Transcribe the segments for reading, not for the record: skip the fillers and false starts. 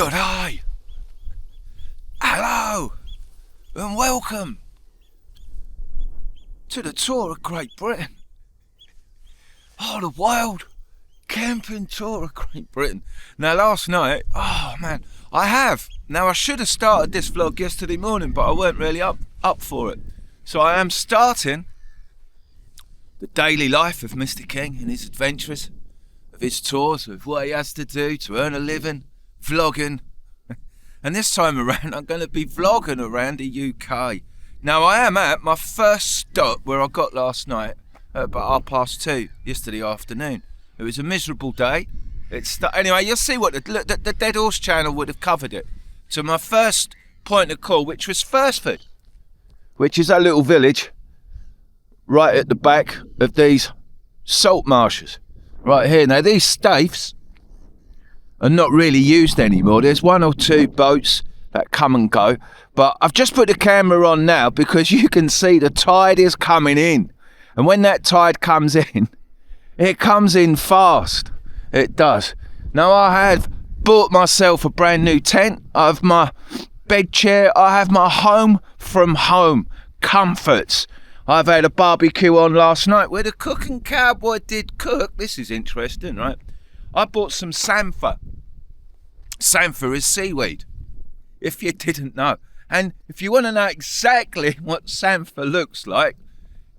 Good day. Hello and welcome to the tour of Great Britain. Oh, the wild camping tour of Great Britain. Now last night, oh man, I should have started this vlog yesterday morning, but I weren't really up for it. So I am starting the daily life of Mr. King and his adventures, of his tours, of what he has to do to earn a living, vlogging. And this time around, I'm going to be vlogging around the UK. Now, I am at my first stop where I got last night at about 2:30 yesterday afternoon. It was a miserable day. Anyway, you'll see what the Dead Horse channel would have covered it. So my first point of call, which was Fursford, which is a little village right at the back of these salt marshes. Right here. Now, these stafes are not really used anymore. There's one or two boats that come and go. But I've just put the camera on now because you can see the tide is coming in. And when that tide comes in, it comes in fast. It does. Now, I have bought myself a brand new tent. I have my bed chair. I have my home from home comforts. I've had a barbecue on last night where the cooking cowboy did cook. This is interesting, right? I bought some samphire. Samphire is seaweed, if you didn't know. And if you want to know exactly what samphire looks like,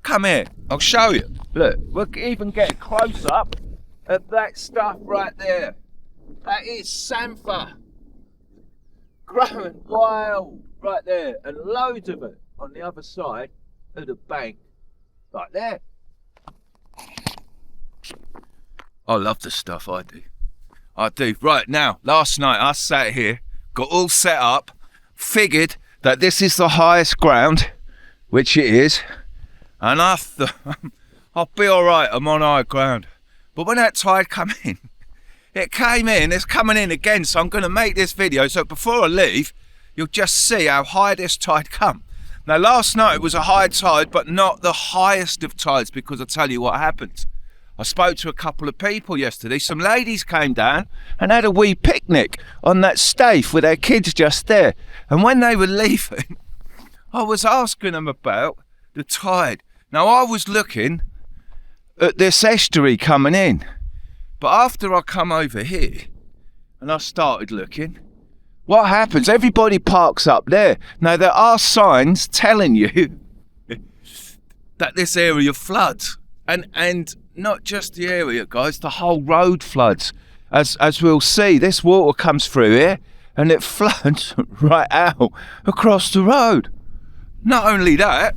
come here, I'll show you. Look, we'll even get a close-up of that stuff right there. That is samphire. Growing wild right there, and loads of it on the other side of the bank, right there. I love the stuff, I do. Right, now, last night I sat here, got all set up, figured that this is the highest ground, which it is, and I thought, I'll be alright, I'm on high ground. But when that tide come in, it came in, it's coming in again, so I'm going to make this video, so before I leave, you'll just see how high this tide come. Now, last night it was a high tide, but not the highest of tides, because I'll tell you what happened. I spoke to a couple of people yesterday. Some ladies came down and had a wee picnic on that stafe with their kids just there. And when they were leaving, I was asking them about the tide. Now, I was looking at this estuary coming in. But after I come over here and I started looking, what happens? Everybody parks up there. Now, there are signs telling you that this area floods. And not just the area, guys, the whole road floods. As we'll see, this water comes through here and it floods right out across the road. Not only that,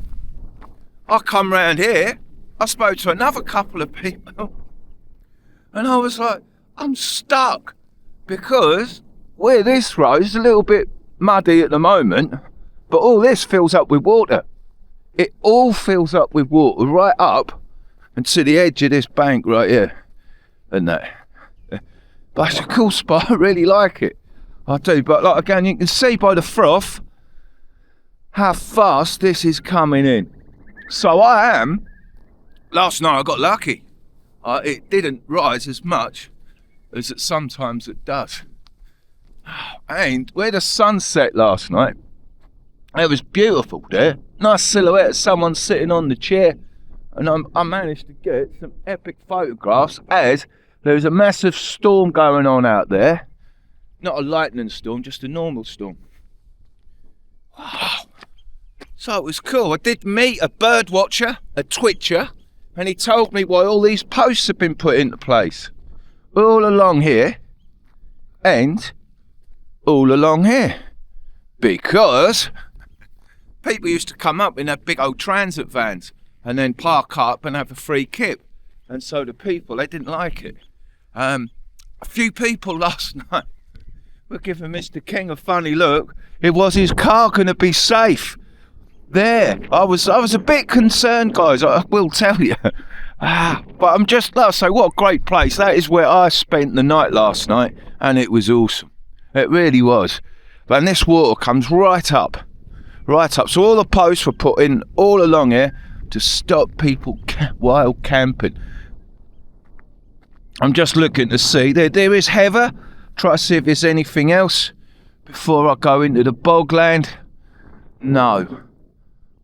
I come round here, I spoke to another couple of people, and I was like, I'm stuck, because where this road is a little bit muddy at the moment, but all this fills up with water. It all fills up with water right up and to the edge of this bank right here, and that. But it's a cool spot, I really like it. I do, but like again, you can see by the froth how fast this is coming in. So last night I got lucky. It didn't rise as much as sometimes it does. And where the sun set last night, it was beautiful there. Nice silhouette of someone sitting on the chair. And I managed to get some epic photographs as there was a massive storm going on out there. Not a lightning storm, just a normal storm. Wow. So it was cool. I did meet a bird watcher, a twitcher, and he told me why all these posts have been put into place. All along here and all along here. Because people used to come up in their big old transit vans and then park up and have a free kip. And so the people, they didn't like it. A few people last night were giving Mr. King a funny look. Was his car going to be safe? There, I was a bit concerned, guys, I will tell you. But I'm just, like I say, what a great place. That is where I spent the night last night, and it was awesome. It really was. And this water comes right up. So all the posts were put in all along here to stop people wild camping. I'm just looking to see. There is heather. Try to see if there's anything else. before I go into the bogland? No.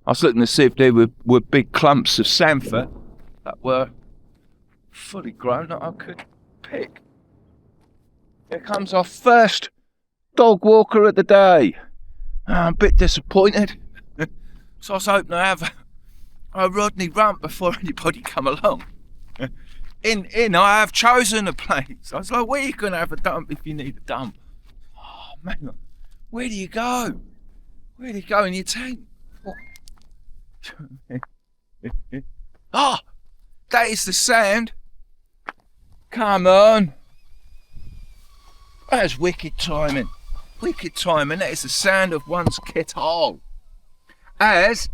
I was looking to see if there were big clumps of samphire that were fully grown that I could pick. Here comes our first dog walker of the day. I'm a bit disappointed. So I was hoping to have a Rodney rump before anybody come along. In, I have chosen a place. I was like, where are you going to have a dump if you need a dump? Oh, man, where do you go? Where do you go in your tent? Oh, that is the sound. Come on. That's wicked timing. Wicked timing. That is the sound of one's kettle. As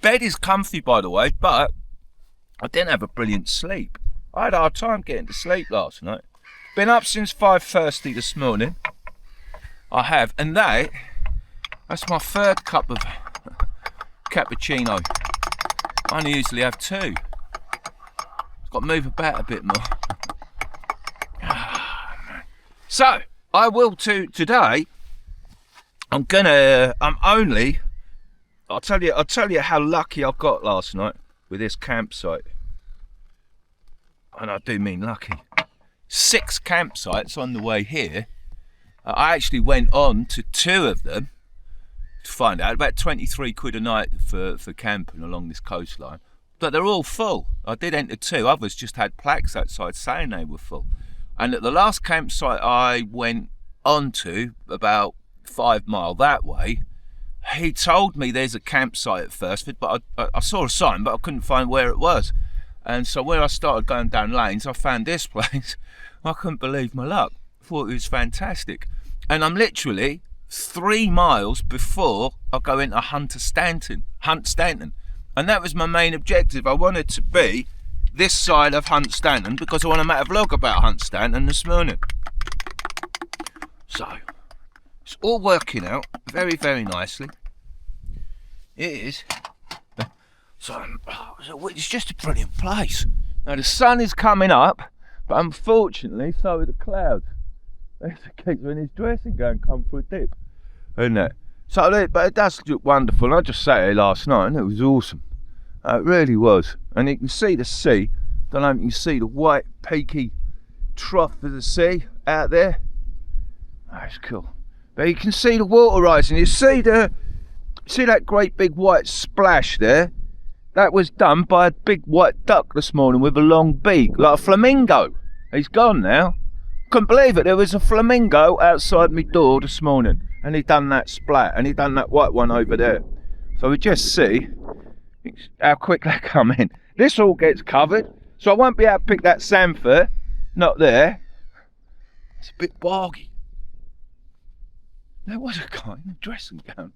bed is comfy, by the way, but I didn't have a brilliant sleep. I had a hard time getting to sleep last night. Been up since 5:30 this morning. I have, and that's my third cup of cappuccino. I only usually have two. I've got to move about a bit more. So, I will today. I'll tell you how lucky I got last night with this campsite. And I do mean lucky. 6 campsites on the way here. I actually went on to 2 of them to find out. About 23 quid a night for camping along this coastline. But they're all full. I did enter 2. Others just had plaques outside saying they were full. And at the last campsite I went on to, about 5 mile that way, he told me there's a campsite at first, but I saw a sign, but I couldn't find where it was. And so when I started going down lanes, I found this place. I couldn't believe my luck. Thought it was fantastic. And I'm literally 3 miles before I go into Hunstanton. And that was my main objective. I wanted to be this side of Hunstanton because I want to make a vlog about Hunstanton this morning. So, it's all working out very, very nicely. It is. So, it's just a brilliant place. Now, the sun is coming up, but unfortunately, so are the clouds. There's a kid in his dressing gown come for a dip, isn't it? So, but it does look wonderful. I just sat here last night and it was awesome. It really was. And you can see the sea. Don't know if you can see the white, peaky trough of the sea out there. Oh, it's cool. But you can see the water rising. You see that great big white splash there? That was done by a big white duck this morning with a long beak, like a flamingo. He's gone now. Couldn't believe it. There was a flamingo outside my door this morning, and he done that splat, and he done that white one over there. So we just see how quick they come in. This all gets covered, so I won't be able to pick that samphire. Not there. It's a bit boggy. There was a guy in a dressing gown.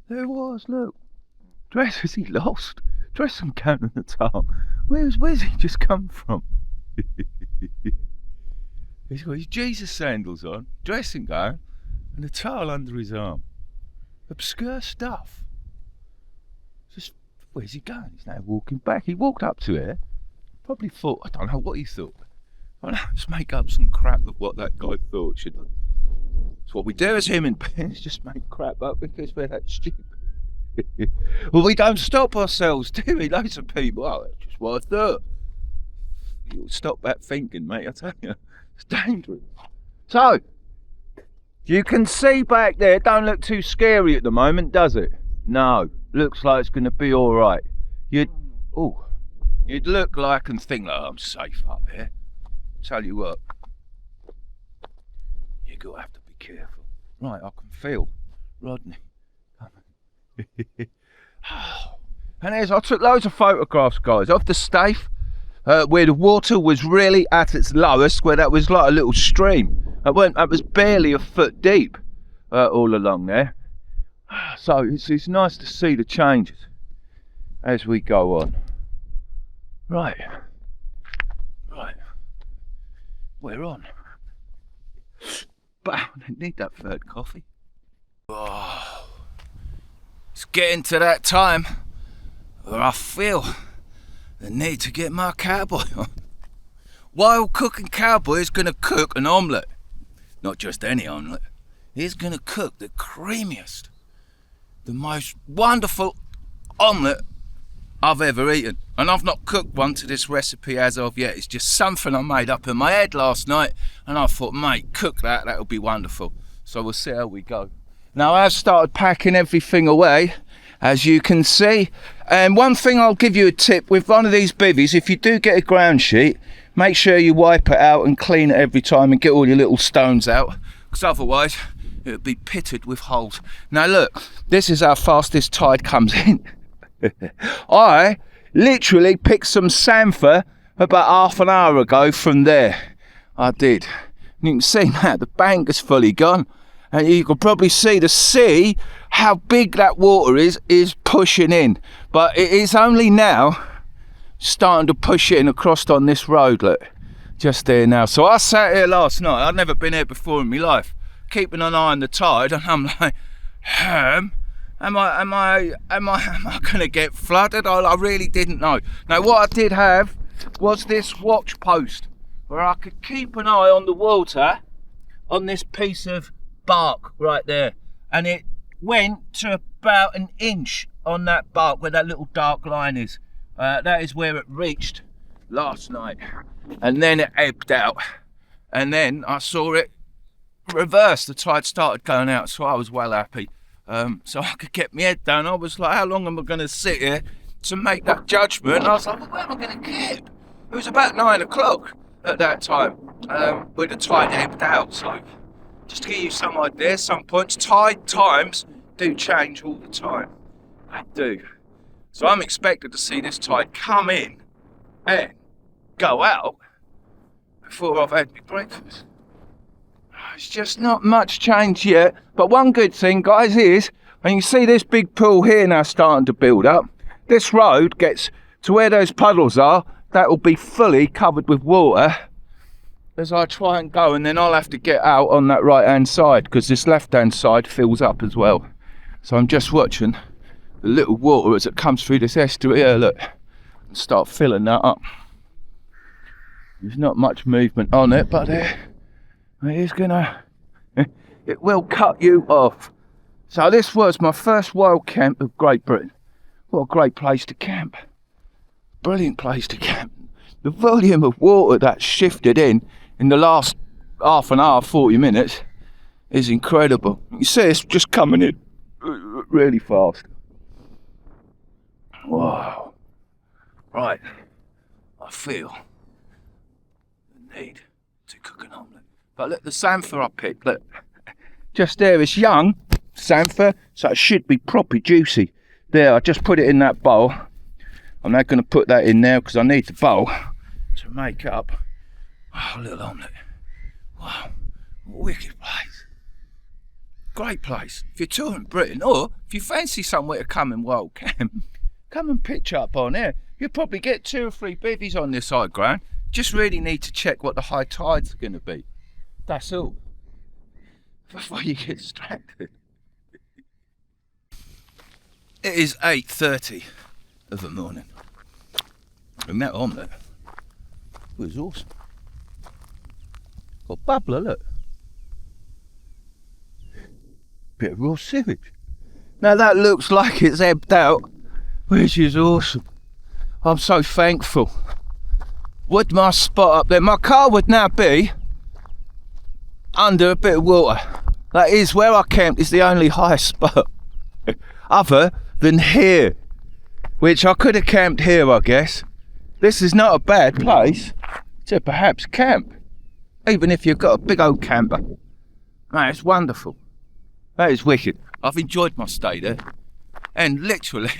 There was, look. Is he lost? Dressing gown on the top. Where's he just come from? He's got his Jesus sandals on, dressing gown, and a towel under his arm. Obscure stuff. Just, where's he going? He's now walking back. He walked up to here, probably thought, I don't know what he thought. I don't know, just make up some crap of what that guy thought, should I? It's what we do as human beings, just make crap up because we're that stupid. Well, we don't stop ourselves, do we? Loads of people, oh, that's just what I thought. You'll stop that thinking, mate, I tell you. It's dangerous. So, you can see back there, don't look too scary at the moment, does it? No, looks like it's going to be alright. You'd look like and think, oh, I'm safe up here. Tell you what, you're going to have to be careful. Right, I can feel Rodney coming. And I took loads of photographs, guys, of the Staith. Where the water was really at its lowest, where that was like a little stream. That was barely a foot deep all along there. So it's nice to see the changes as we go on. Right, we're on. But I need that third coffee. Oh, it's getting to that time where I feel the need to get my cowboy on. Wild cooking cowboy is going to cook an omelette. Not just any omelette. is going to cook the creamiest, the most wonderful omelette I've ever eaten. And I've not cooked one to this recipe as of yet. It's just something I made up in my head last night, and I thought, mate, cook that, that'll be wonderful. So we'll see how we go. Now I've started packing everything away, as you can see. And one thing, I'll give you a tip with one of these bivvies: if you do get a ground sheet, make sure you wipe it out and clean it every time and get all your little stones out, because otherwise it'll be pitted with holes. Now look, this is how fast this tide comes in. I literally picked some samphire about half an hour ago from there. I did. And you can see now the bank is fully gone, and you can probably see the sea, how big that water is pushing in. But it is only now starting to push in across on this road, look, just there now. So I sat here last night, I'd never been here before in my life, keeping an eye on the tide, and I'm like, am I gonna get flooded? I really didn't know. Now what I did have was this watch post where I could keep an eye on the water on this piece of bark right there, and it went to about an inch on that bark where that little dark line is. That is where it reached last night, and then it ebbed out, and then I saw it reverse. The tide started going out, so I was well happy. So I could get my head down. I was like, how long am I going to sit here to make that judgment? And I was like, well, where am I going to camp? It was about 9 o'clock at that time, when the tide ebbed out. So just to give you some idea, some points, tide times do change all the time. They do. So I'm expected to see this tide come in and go out before I've had my breakfast. It's just not much change yet, but one good thing, guys, is, and you see this big pool here now starting to build up, this road gets to where those puddles are, that will be fully covered with water as I try and go, and then I'll have to get out on that right hand side because this left hand side fills up as well. So I'm just watching the little water as it comes through this estuary here, look, and start filling that up. There's not much movement on it, but it will cut you off. So this was my first wild camp of Great Britain. What a great place to camp. Brilliant place to camp. The volume of water that's shifted in the last half an hour, 40 minutes is incredible. You see it's just coming in really fast. Wow. Right. I feel the need to cook an omelette. But look, the samphire I picked, look, just there, it's young samphire, so it should be proper juicy. There, I just put it in that bowl. I'm now going to put that in there because I need the bowl to make up a little omelette. Wow, wicked place. Great place. If you're touring Britain, or if you fancy somewhere to come and wild camp, come and pitch up on here. You'll probably get 2 or 3 bivvies on this high ground. Just really need to check what the high tides are going to be. That's all. Before you get distracted. It is 8:30 of the morning. And that omelette was awesome. Got bubbler, look. Bit of raw sewage. Now that looks like it's ebbed out, which is awesome. I'm so thankful. Would my spot up there, my car would now be under a bit of water. That is where I camped, is the only high spot other than here, which I could have camped here, I guess. This is not a bad place to perhaps camp, even if you've got a big old camper. Man, it's wonderful. That is wicked. I've enjoyed my stay there, and literally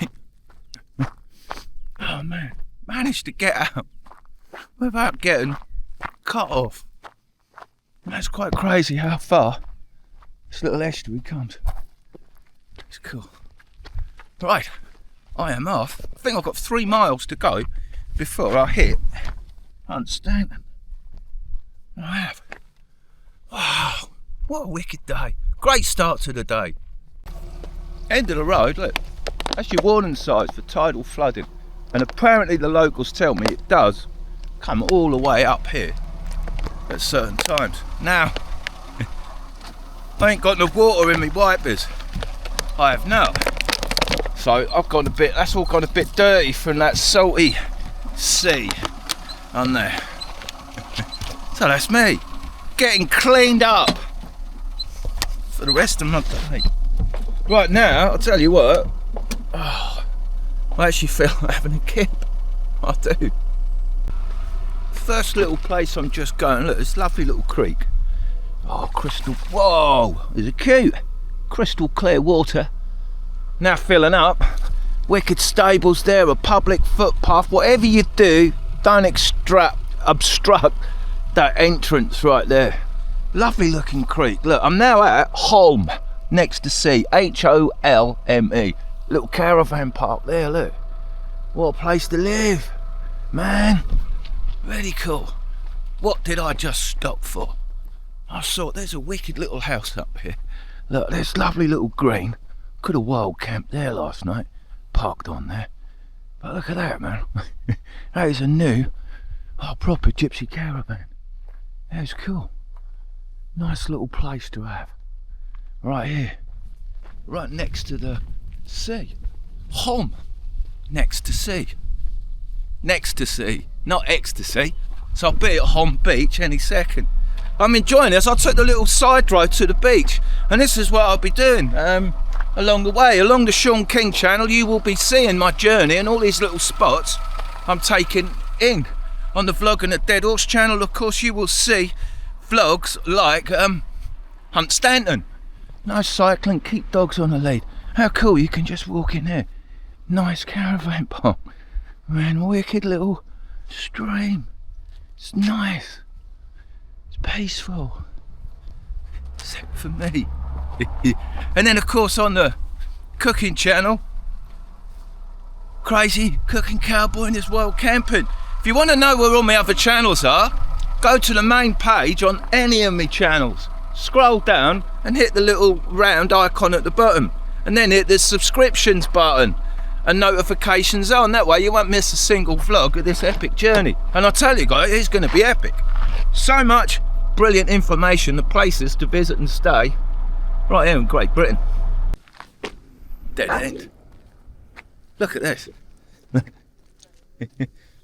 oh man, managed to get out without getting cut off. That's quite crazy how far this little estuary comes. It's cool. Right, I am off. I think I've got 3 miles to go before I hit Hunstanton. I have. Wow, what a wicked day. Great start to the day. End of the road, look. That's your warning signs for tidal flooding. And apparently the locals tell me it does come all the way up here at certain times. Now, I ain't got no water in me wipers. I have not. So I've got a bit, that's all got a bit dirty from that salty sea on there. So that's me, getting cleaned up for the rest of my day. Right now, I'll tell you what, I actually feel like having a kip. I do. First little place I'm just going, look, this lovely little creek. Oh, crystal, whoa, is it cute? Crystal clear water. Now filling up. Wicked stables there, a public footpath. Whatever you do, don't obstruct that entrance right there. Lovely looking creek. Look, I'm now at Holme, next to sea, Holme. Little caravan park there, look. What a place to live, man. Really cool. What did I just stop for? I saw there's a wicked little house up here. Look, there's lovely little green. Could have wild camped there last night. Parked on there. But look at that, man. That is a new, proper gypsy caravan. That is cool. Nice little place to have. Right here. Right next to the sea. Hom. Next to sea. Next to sea. Not ecstasy. So I'll be at Hom Beach any second. I'm enjoying this. I took the little side road to the beach. And this is what I'll be doing. Along the way, along the Sean King channel, you will be seeing my journey and all these little spots I'm taking in. On the Vlog and the Dead Horse channel, of course, you will see vlogs like Hunstanton. Nice cycling, keep dogs on the lead. How cool, you can just walk in there. Nice caravan park. Man, wicked little stream. It's nice. It's peaceful. Except for me. And then of course on the cooking channel, crazy cooking cowboy in this wild camping. If you want to know where all my other channels are, go to the main page on any of my channels, scroll down and hit the little round icon at the bottom, and then hit the subscriptions button and notifications on. That way you won't miss a single vlog of this epic journey. And I tell you guys, it's going to be epic. So much brilliant information, the places to visit and stay right here in Great Britain. Dead end. Look at this.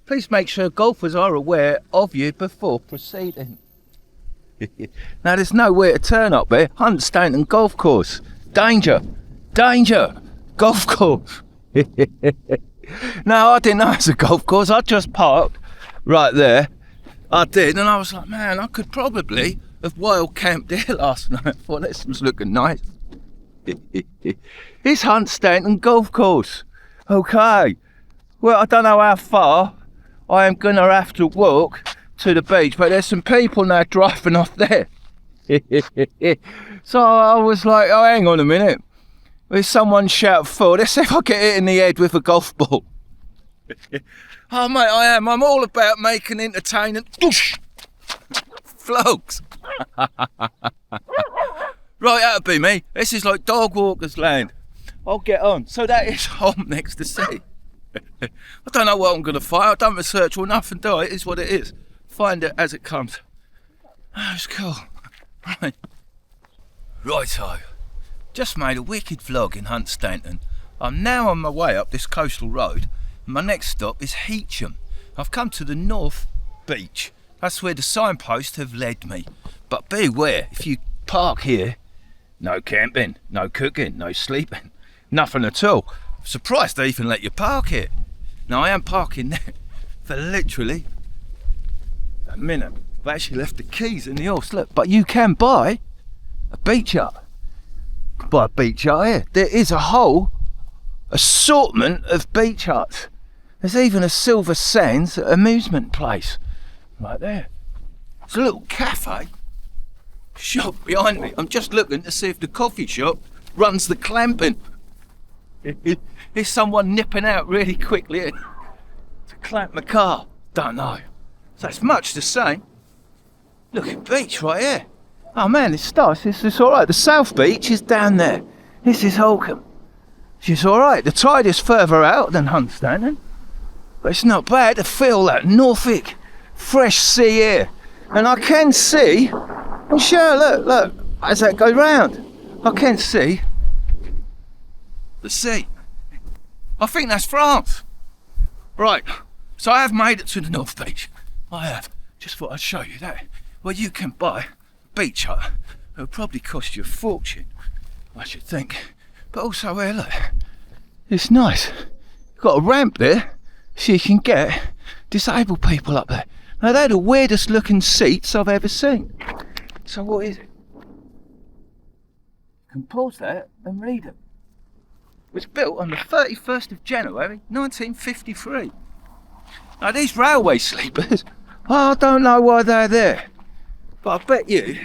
Please make sure golfers are aware of you before proceeding. Now there's nowhere to turn up there. Hunstanton golf course. Danger. Danger. Golf course. No, I didn't know it was a golf course. I just parked right there. I did, and I was like, man, I could probably have wild camped here last night. I thought this was looking nice. It's Hunstanton golf course. Okay. Well, I don't know how far I am going to have to walk to the beach, but there's some people now driving off there. So I was like, oh, hang on a minute. There's someone shout forward. Let's see if I get hit in the head with a golf ball. Oh, mate, I am. I'm all about making entertainment vlogs. Right, that'll be me. This is like dog walkers land. I'll get on. So that is home next to sea. I don't know what I'm going to find. I don't research or nothing, do I? It is what it is. Find it as it comes. Oh, it's cool. Right. Righto. Just made a wicked vlog in Hunstanton. I'm now on my way up this coastal road. My next stop is Heacham. I've come to the North Beach. That's where the signposts have led me. But beware, if you park here, no camping, no cooking, no sleeping, nothing at all. I'm surprised they even let you park here. Now I am parking there for literally a minute. I've actually left the keys in the horse, look. But you can buy a beach hut. Buy a beach hut here. There is a whole assortment of beach huts. There's even a Silver Sands amusement place right there. There's a little cafe shop behind me. I'm just looking to see if the coffee shop runs the clamping. Is someone nipping out really quickly to clamp my car? Don't know. So it's much the same. Look at beach right here. Oh man, it's nice. This is alright. The South Beach is down there. This is Holcombe. It's alright. The tide is further out than Hunstanton. But it's not bad to feel that Norfolk fresh sea air. And I can see, I'm sure, look, How does that go round? I can't see the sea. I think that's France. Right, so I have made it to the North Beach. I have. Just thought I'd show you that. Well, you can buy a beach hut. It'll probably cost you a fortune, I should think. But also, here, look, it's nice. Got a ramp there, so you can get disabled people up there. Now, they're the weirdest looking seats I've ever seen. So what is it? You can pause that and read it. It was built on the 31st of January 1953. Now these railway sleepers, I don't know why they're there, but I bet you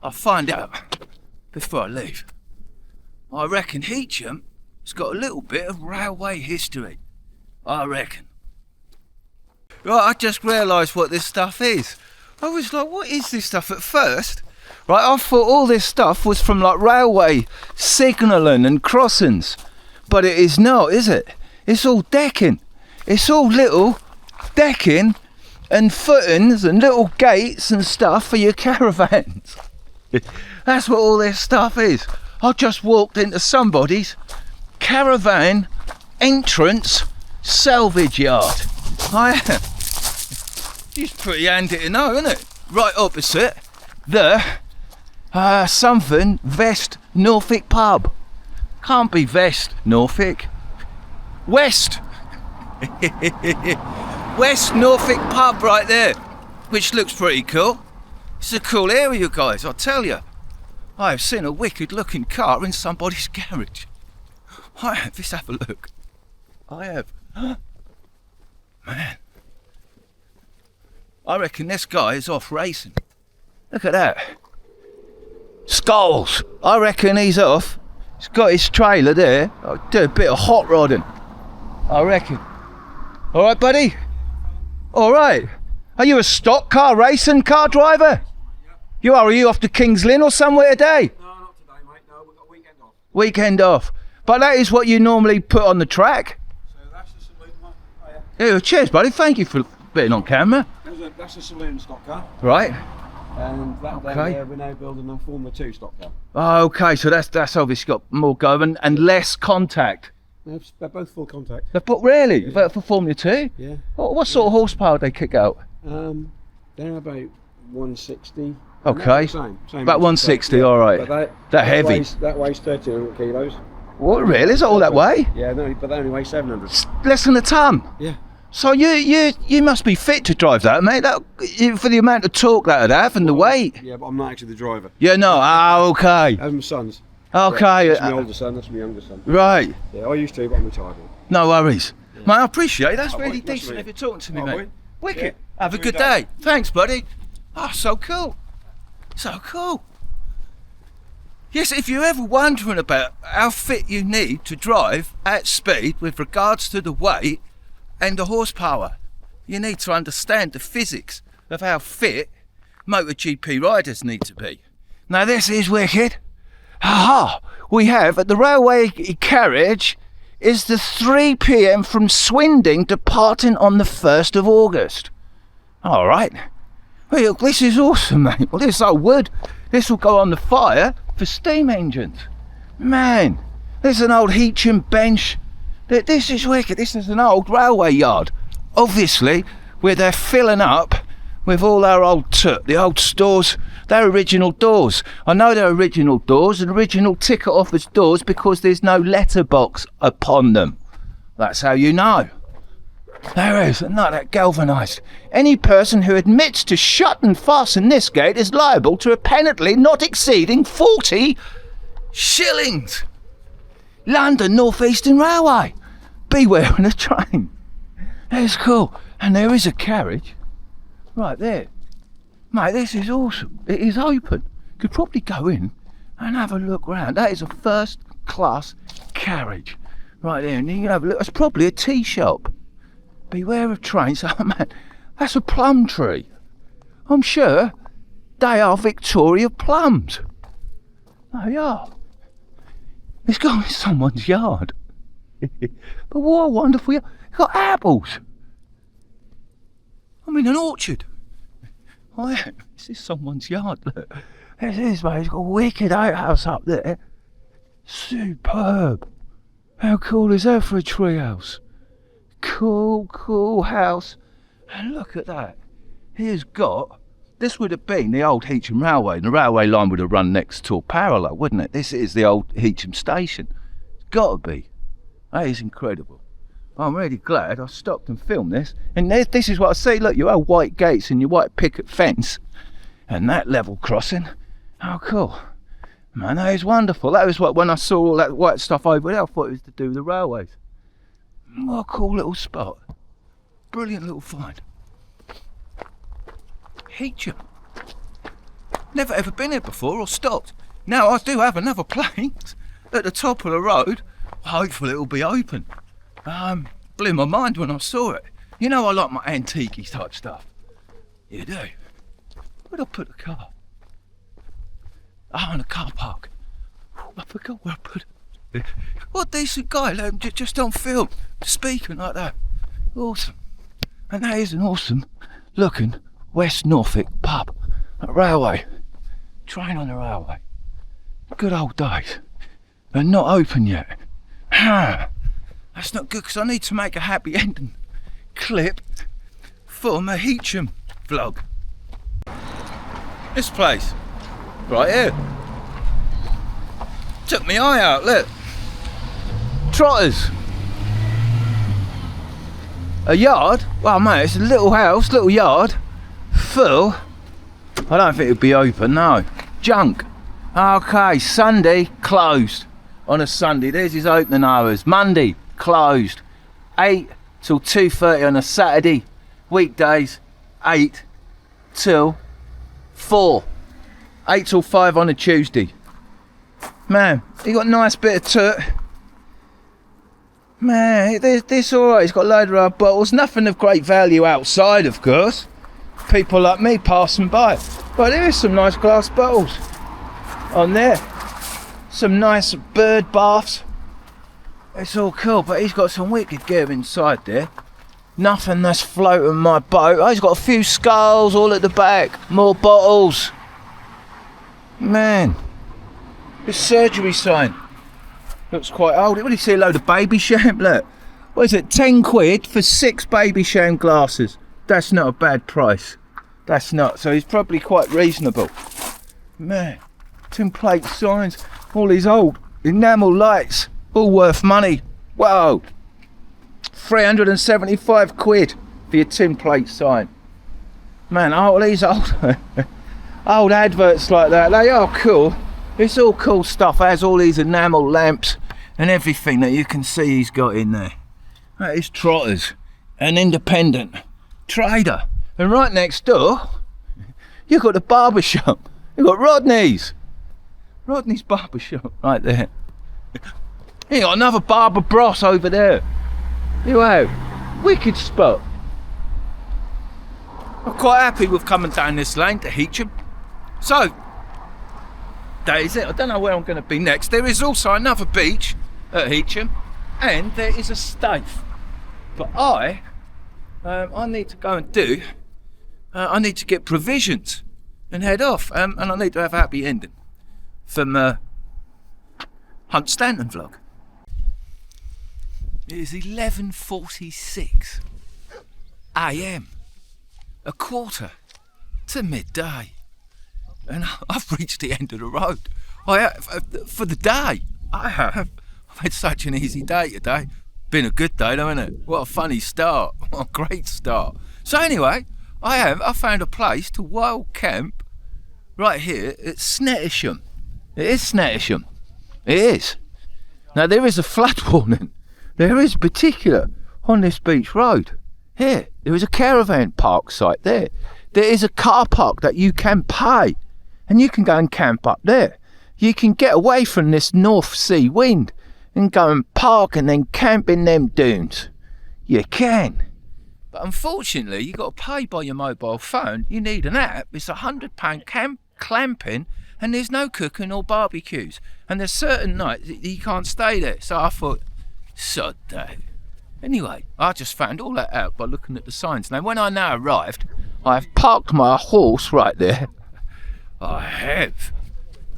I'll find out before I leave. I reckon Heacham has got a little bit of railway history. I reckon. Right, I just realised what this stuff is. I was like, what is this stuff at first? Right, I thought all this stuff was from like railway signalling and crossings. But it is not, is it? It's all decking. It's all little decking and footings and little gates and stuff for your caravans. That's what all this stuff is. I just walked into somebody's caravan entrance salvage yard. I am. It's pretty handy to know, isn't it? Right opposite the something West Norfolk pub. Can't be West Norfolk. West. West Norfolk pub right there, which looks pretty cool. It's a cool area, guys, I'll tell you. I have seen a wicked looking car in somebody's garage. I have. Let's have a look. I have. Man. I reckon this guy is off racing. Look at that. Skulls. I reckon he's off. He's got his trailer there. I'll do a bit of hot rodding. I reckon. All right, buddy? All right. Are you a stock car racing car driver? You are you off to King's Lynn or somewhere today? No, not today, mate. No, we've got a weekend off. Weekend off. But that is what you normally put on the track? So that's the saloon one. Oh, yeah. Yeah, cheers, buddy. Thank you for being on camera. That's a saloon stock car. Right. And that Okay. down there, we're now building a Formula 2 stock car. Oh, okay, so that's obviously got more go and less contact. They're both full contact. But really? Yeah. For Formula 2? Yeah. What sort of horsepower they kick out? They're about 160. Okay. Same About 160, all right. But They're heavy. That weighs 1,300 kilos. What, really? Is it all that way? Yeah, no, but they only weigh 700. Less than a ton? Yeah. So you must be fit to drive that, mate. For the amount of torque that would have and the weight. Yeah, but I'm not actually the driver. Yeah, no. Okay. Those are my sons. Okay. That's my older son, that's my younger son. Right. Yeah, I used to, but I'm retired now. No worries. Yeah. Mate, I appreciate it. That's Oh, really boy, nice decent to if meet you're talking to me, Oh, mate. boy. Wicked. Yeah. Have a Have a good good day. day. Thanks, buddy. Oh, so cool. So cool. Yes, if you're ever wondering about how fit you need to drive at speed with regards to the weight and the horsepower, you need to understand the physics of how fit MotoGP riders need to be. Now this is wicked. Aha! We have at the railway carriage is the 3 p.m. from Swindon departing on the 1st of August. All right. Well, this is awesome, mate. Well, this old wood, this will go on the fire for steam engines. Man, there's an old Heacham bench. This is wicked. This is an old railway yard. Obviously, where they're filling up with all our old the old stores, their original doors. I know they're original doors and original ticket office doors because there's no letterbox upon them. That's how you know. There is, not that galvanised. Any person who admits to shut and fasten this gate is liable to a penalty not exceeding 40 shillings. London North Eastern Railway. Beware on a train. That's cool. And there is a carriage right there. Mate, this is awesome. It is open. Could probably go in and have a look round. That is a first class carriage right there. And you can have a look. It's probably a tea shop. Beware of trains. Oh man, that's a plum tree. I'm sure they are Victoria plums. They are. It's gone in someone's yard. But what a wonderful yard. It's got apples. I'm in an orchard. This is someone's yard. Look. It is, mate. It's got a wicked outhouse up there. Superb. How cool is that for a treehouse? Cool house. And look at that. He's got... This would have been the old Heacham Railway, and the railway line would have run next to parallel, wouldn't it? This is the old Heacham station. It's got to be. That is incredible. I'm really glad I stopped and filmed this. And this is what I see. Look, your old white gates and your white picket fence. And that level crossing. How cool. Man, that is wonderful. That was what, when I saw all that white stuff over there, I thought it was to do with the railways. What a cool little spot. Brilliant little find. Heacham. Never ever been here before or stopped. Now I do have another place at the top of the road. Hopefully it'll be open. Blew my mind when I saw it. You know I like my antique-y type stuff. You do. Where'd I put the car? Oh, in the car park. I forgot where I put it. What a decent guy, just on film, speaking like that. Awesome. And that is an awesome looking West Norfolk pub. A railway. Train on the railway. Good old days. They're not open yet. That's not good because I need to make a happy ending clip for my Heacham vlog. This place. Right here. Took my eye out, look. Trotters. A yard? Well, mate, it's a little house, little yard. Full. I don't think it'd be open, no. Junk. Okay, Sunday, closed. On a Sunday, there's his opening hours. Monday, closed. 8 till 2:30 on a Saturday. Weekdays, 8 till 4. 8 till 5 on a Tuesday. Man, he got a nice bit of toot. Man, this alright. He's got a load of rubber bottles. Nothing of great value outside, of course. People like me passing by. But there is some nice glass bottles on there. Some nice bird baths. It's all cool, but he's got some wicked gear inside there. Nothing that's floating my boat. Oh, he's got a few skulls all at the back. More bottles. Man, this surgery sign looks quite old. What do you see? A load of baby sham. Look, what is it? 10 quid for 6 baby sham glasses. That's not a bad price. That's not. So he's probably quite reasonable. Man, tin plate signs. All these old enamel lights. All worth money. Whoa. 375 quid for your tin plate sign. Man, all these old old adverts like that, they are cool. It's all cool stuff. It has all these enamel lamps and everything that you can see he's got in there. That is Trotters, an independent trader. And right next door, you've got the barber shop. You've got Rodney's barber shop right there. You got another Barber Bros over there. You have. Wicked spot. I'm quite happy with coming down this lane to Heacham. So, that is it. I don't know where I'm going to be next. There is also another beach at Heacham, and there is a stave. But I need to go and do. I need to get provisions and head off, and I need to have a happy ending from Hunstanton vlog. It is 11:46 a.m. A quarter to midday, and I've reached the end of the road. I have, for the day. I have. I've had such an easy day today. Been a good day, though, isn't it? What a funny start. What a great start. So anyway, I found a place to wild camp right here at Snettisham. It is Snettisham. It is. Now there is a flood warning. There is particular on this beach road. Here, there is a caravan park site there. There is a car park that you can pay, and you can go and camp up there. You can get away from this North Sea wind and go and park and then camp in them dunes. You can. But unfortunately, you got to pay by your mobile phone. You need an app. It's £100 clamping, and there's no cooking or barbecues. And there's certain nights that you can't stay there. So I thought, sod that. Anyway, I just found all that out by looking at the signs. Now, when I now arrived, I have parked my horse right there. I have.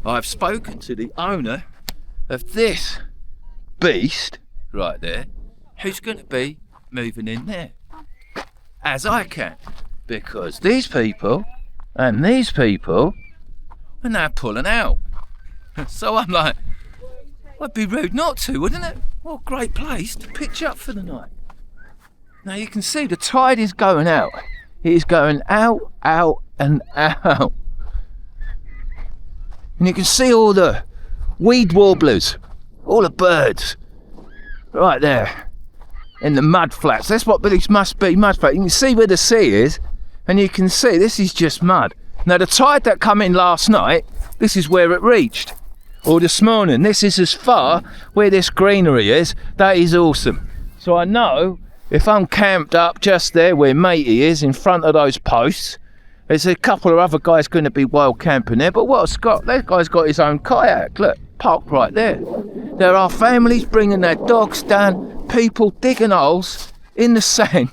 I've spoken to the owner of this beast right there, who's going to be moving in there. As I can. Because these people and these people are now pulling out. So I'm like, it'd be rude not to, wouldn't it? What a great place to pitch up for the night. Now you can see the tide is going out. It is going out, out and out. And you can see all the weed warblers, all the birds, right there in the mud flats. That's what these must be, mud flats. You can see where the sea is, and you can see this is just mud. Now the tide that come in last night, this is where it reached. Or this morning, this is as far where this greenery is. That is awesome. So I know if I'm camped up just there where matey is, in front of those posts, there's a couple of other guys going to be wild camping there. But what Scott, that guy's got his own kayak. Look, parked right there. There are families bringing their dogs down, people digging holes in the sand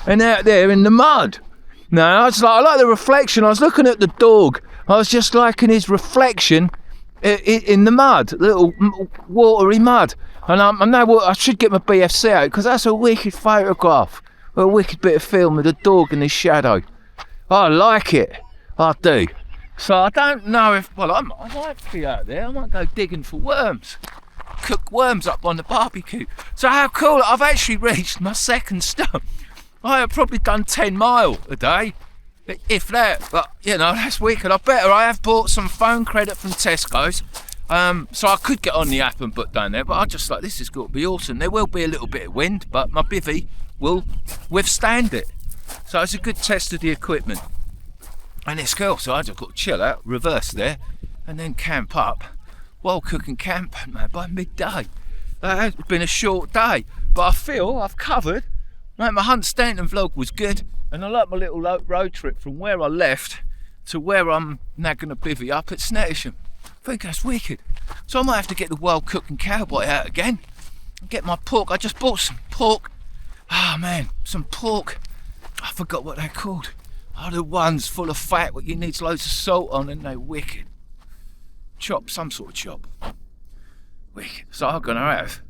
and out there in the mud. Now, I like the reflection. I was looking at the dog. I was just liking his reflection in the mud, little watery mud. And I should get my BFC out because that's a wicked photograph. A wicked bit of film of the dog in his shadow. I like it. I do. So I don't know if, well, I might be out there. I might go digging for worms. Cook worms up on the barbecue. So how cool. I've actually reached my second stop. I have probably done 10 mile a day, if that. But, you know, that's wicked. I have bought some phone credit from Tesco's. So I could get on the app and book down there, but I just like, this is going to be awesome. There will be a little bit of wind, but my bivvy will withstand it. So it's a good test of the equipment. And it's cool, so I just got to chill out, reverse there, and then camp up while cooking camping, man, by midday. That has been a short day, but I feel I've covered. Like, my Hunstanton vlog was good, and I like my little road trip from where I left to where I'm now going to bivvy up at Snettisham. I think that's wicked. So I might have to get the wild cooking cowboy out again and get my pork. I just bought some pork. Ah, man, some pork. I forgot what they're called. Oh, the ones full of fat what you need loads of salt on, and they're wicked. Chop, some sort of chop. Wicked. So I'm gonna have.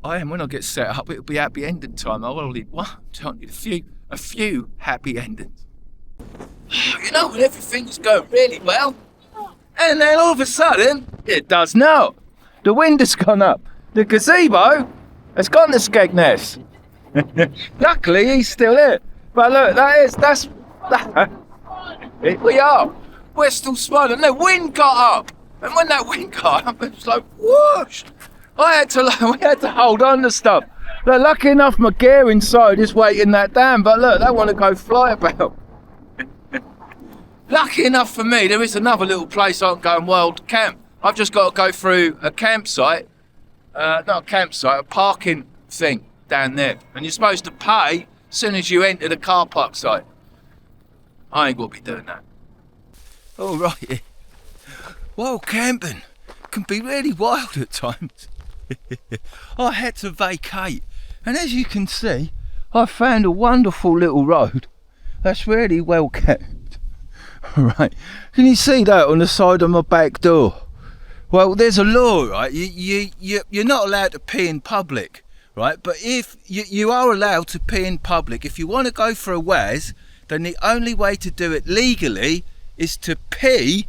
When I get set up, it'll be happy ending time. I'll only telling you a few happy endings. You know, when everything's going really well, and then all of a sudden it does not. The wind has gone up. The gazebo has gone to Skegness. Luckily, he's still here. But look, we're still smiling. The wind got up, and when that wind got up, it was like whoosh. We had to hold on to stuff. Look, lucky enough, my gear inside is weighting that down. But look, they want to go fly about. Lucky enough for me, there is another little place I can go and wild camp. I've just got to go through a campsite, not a campsite, a parking thing down there, and you're supposed to pay as soon as you enter the car park site. I ain't gonna be doing that. All right. Wild camping can be really wild at times. I had to vacate, and as you can see, I found a wonderful little road that's really well kept. Right, can you see that on the side of my back door? Well, there's a law, right? You're not allowed to pee in public, right? But if you are allowed to pee in public, if you want to go for a waz, then the only way to do it legally is to pee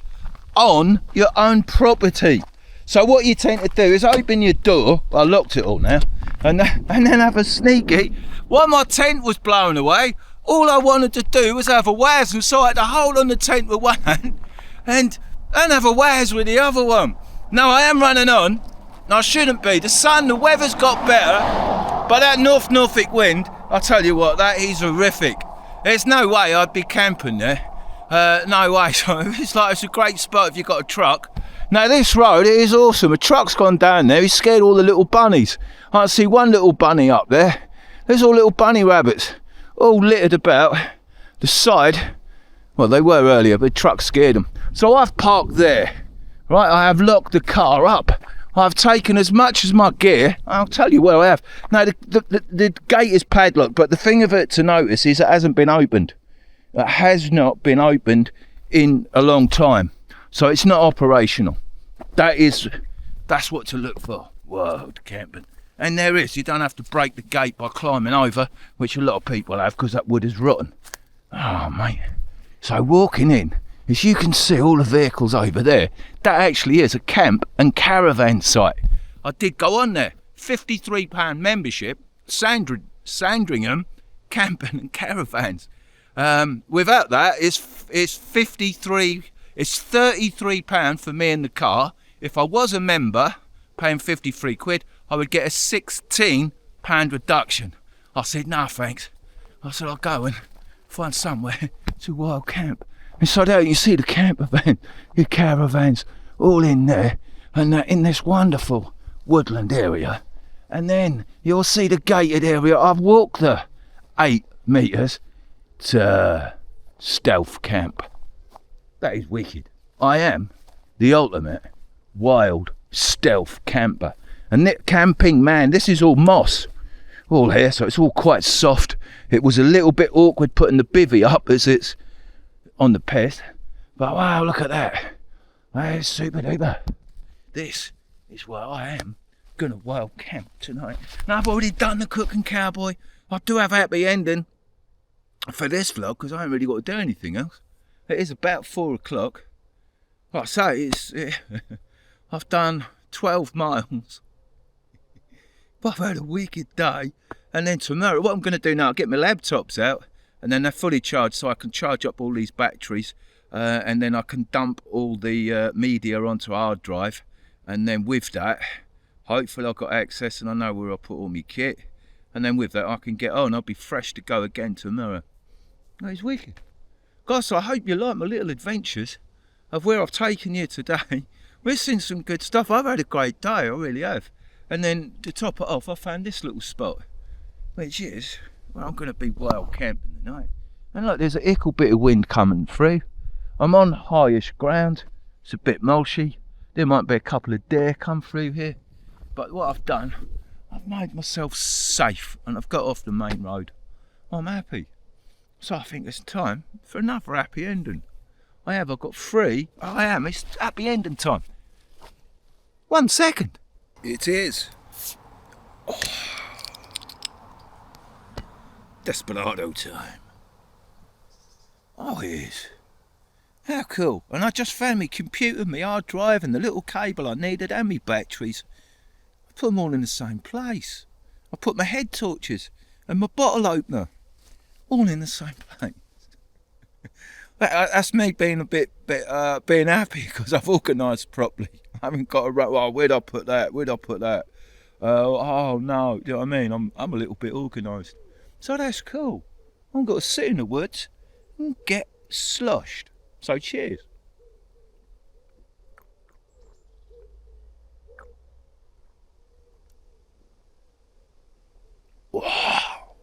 on your own property. So what you tend to do is open your door, I locked it all now, and then have a sneaky. While my tent was blown away, all I wanted to do was have a waz, and so I had to hold on the tent with one hand and have a waz with the other one. Now I am running on, and I shouldn't be. The weather's got better, but that Norfolk wind, I tell you what, that is horrific. There's no way I'd be camping there. No way. So it's a great spot if you've got a truck. Now this road, it is awesome. A truck's gone down there, he's scared all the little bunnies. I see one little bunny up there. There's all little bunny rabbits, all littered about the side. Well, they were earlier, but the truck scared them. So I've parked there, right? I have locked the car up. I've taken as much as my gear. I'll tell you where I have. Now, the gate is padlocked, but the thing of it to notice is it hasn't been opened. It has not been opened in a long time, so it's not operational. That's what to look for. Whoa, camping. And there is, you don't have to break the gate by climbing over, which a lot of people have because that wood is rotten. Oh mate, so walking in, as you can see all the vehicles over there, that actually is a camp and caravan site. I did go on there, £53 membership, Sandringham Camping and Caravans. Without that, it's £33 for me in the car. If I was a member, paying 53 quid, I would get a £16 reduction. I said, no thanks. I said, I'll go and find somewhere to wild camp. And so there you see the camper van, your caravans, all in there, and in this wonderful woodland area. And then you'll see the gated area. I've walked the 8 metres to stealth camp. That is wicked. I am the ultimate wild stealth camper. And camping, man, this is all moss all here, so it's all quite soft. It was a little bit awkward putting the bivvy up as it's on the pest, but wow, look at that. That is super duper. This is where I am gonna wild camp tonight. Now I've already done the cooking cowboy. I do have a happy ending for this vlog because I ain't really got to do anything else. It is about 4 o'clock. Like I say, I've done 12 miles. But I've had a wicked day. And then tomorrow, what I'm going to do now, I'll get my laptops out and then they're fully charged so I can charge up all these batteries and then I can dump all the media onto a hard drive. And then with that, hopefully I've got access and I know where I'll put all my kit. And then with that, I can get on. I'll be fresh to go again tomorrow. That is wicked. Guys, so I hope you like my little adventures of where I've taken you today. We've seen some good stuff. I've had a great day, I really have. And then to top it off, I found this little spot, which is where I'm going to be wild camping tonight. And look, there's a ickle bit of wind coming through. I'm on highish ground. It's a bit marshy. There might be a couple of deer come through here. But what I've done, I've made myself safe and I've got off the main road. I'm happy. So I think it's time for another happy ending. I've got 3. It's happy ending time. 1 second. It is. Oh. Desperado time. Oh, it is. How cool. And I just found my computer, my hard drive and the little cable I needed and my batteries. I put them all in the same place. I put my head torches and my bottle opener all in the same place. That's me being a bit being happy because I've organised properly. I haven't got where'd I put that? Oh no, do you know what I mean? I'm a little bit organised. So that's cool. I'm going to sit in the woods and get sloshed. So cheers. Wow.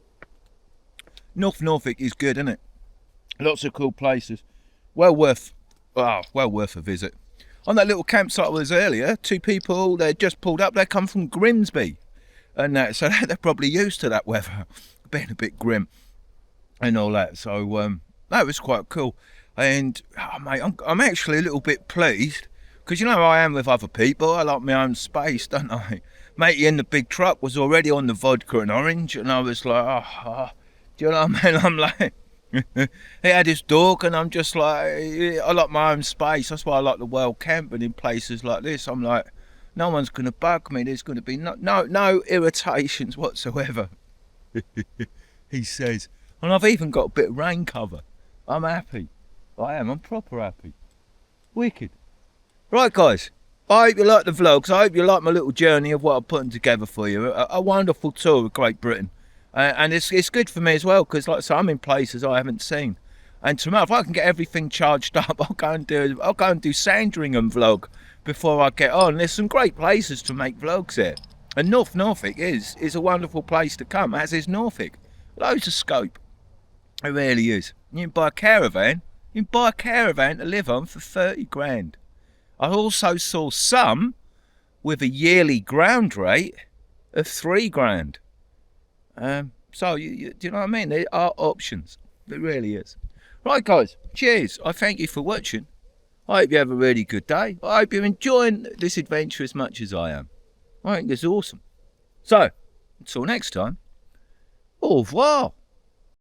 Norfolk is good, isn't it? Lots of cool places. Well worth a visit. On that little campsite I was earlier, 2 people, they just pulled up. They come from Grimsby. And so they're probably used to that weather, being a bit grim and all that. So that was quite cool. And mate, I'm actually a little bit pleased because you know I am with other people. I like my own space, don't I? Matey in the big truck was already on the vodka and orange, and I was like, do you know what I mean? I'm like, he had his dog, and I'm just like, I like my own space. That's why I like the wild camping in places like this. I'm like, no one's going to bug me. There's going to be no irritations whatsoever. He says. And I've even got a bit of rain cover. I'm happy. I'm proper happy. Wicked. Right, guys. I hope you like the vlogs. I hope you like my little journey of what I'm putting together for you. A wonderful tour of Great Britain. And it's good for me as well, because like I say, I'm in places I haven't seen. And tomorrow, if I can get everything charged up, I'll go and do Sandringham vlog before I get on. There's some great places to make vlogs here. And Norfolk is a wonderful place to come, as is Norfolk. Loads of scope. It really is. You can buy a caravan. You can buy a caravan to live on for 30 grand. I also saw some with a yearly ground rate of 3 grand. So, do you know what I mean? There are options. It really is. Right, guys. cheers. I thank you for watching. I hope you have a really good day. I hope you're enjoying this adventure as much as I am. I think it's awesome. So, until next time, au revoir.